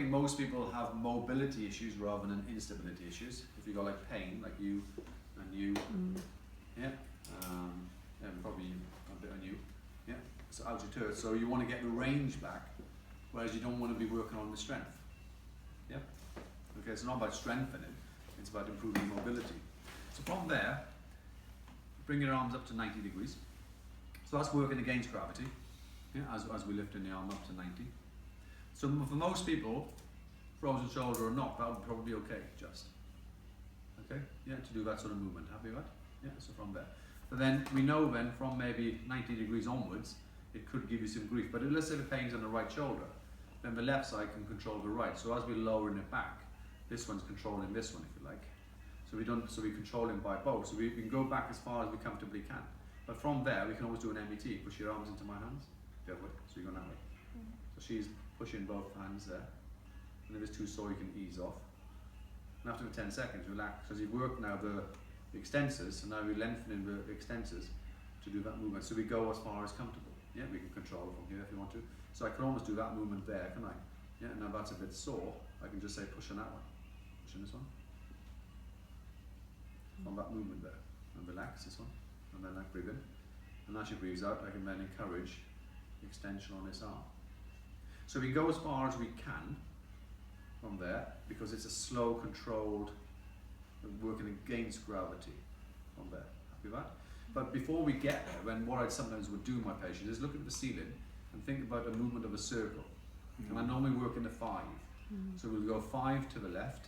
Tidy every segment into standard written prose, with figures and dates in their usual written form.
think most people have mobility issues rather than instability issues. If you got like pain, like you and you, yeah, probably a bit on you, yeah. So altitude. So you want to get the range back, whereas you don't want to be working on the strength. Yeah. Okay. It's not about strengthening; it's about improving mobility. So from there, bring your arms up to 90 degrees. So that's working against gravity. Yeah, as we lift in the arm up to 90. So for most people, frozen shoulder or not, that would probably be okay, just. Okay, yeah, to do that sort of movement. Happy with that? Yeah, so from there. But then we know then from maybe 90 degrees onwards, it could give you some grief. But let's say the pain's on the right shoulder, then the left side can control the right. So as we're lowering it back, this one's controlling this one, if you like. So we're controlling by both. So we can go back as far as we comfortably can. But from there, we can always do an MET. Push your arms into my hands. The other way. So you're going that way. So she's pushing both hands there. And if it's too sore, you can ease off. And after 10 seconds, relax. Because you've worked now the extensors, so now we're lengthening the extensors to do that movement. So we go as far as comfortable. Yeah, we can control it from here if you want to. So I can almost do that movement there, can I? Yeah, now that's a bit sore. I can just say push on that one. Push on this one. On that movement there. And relax this one. And then I breathe in. And as she breathes out, I can then encourage extension on this arm. So we go as far as we can from there, because it's a slow, controlled, working against gravity from there. Happy with that? But before we get there, what I sometimes would do with my patients is look at the ceiling and think about a movement of a circle. And I normally work in the 5. So we'll go 5 to the left,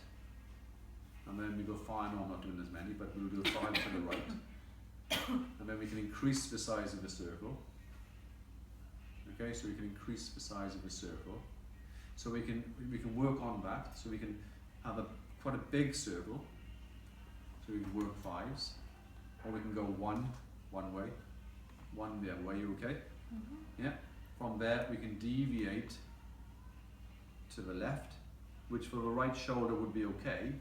and then we go 5, no I'm not doing as many, but we'll do 5 to the right. And then we can increase the size of the circle. Okay, so we can increase the size of the circle. So we can work on that. So we can have quite a big circle. So we can work 5s, or we can go one way, 1 the other way. You okay? Yeah. From there we can deviate to the left, which for the right shoulder would be okay.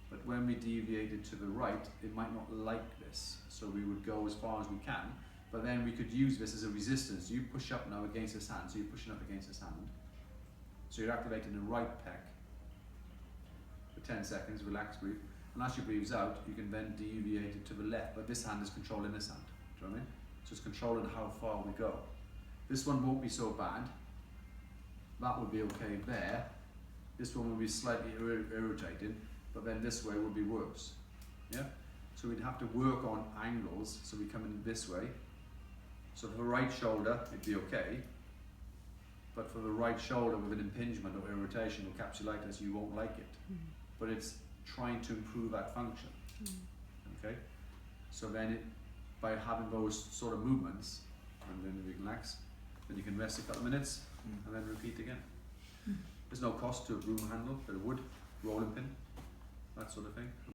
But when we deviated to the right, it might not like this. So we would go as far as we can, but then we could use this as a resistance. You push up now against this hand, so you're pushing up against this hand. So you're activating the right pec for 10 seconds, relax, breathe. And as she breathes out, you can then deviate it to the left, but this hand is controlling this hand. Do you know what I mean? So it's controlling how far we go. This one won't be so bad. That would be okay there. This one will be slightly irritating. But then this way would be worse. Yeah? So we'd have to work on angles, so we come in this way. So for the right shoulder, it'd be okay. But for the right shoulder with an impingement or irritation or capsulitis, you won't like it. But it's trying to improve that function. Okay? So then by having those sort of movements, and then we relax, then you can rest a couple of minutes, and then repeat again. There's no cost to a broom handle, bit of wood, rolling pin, that sort of thing.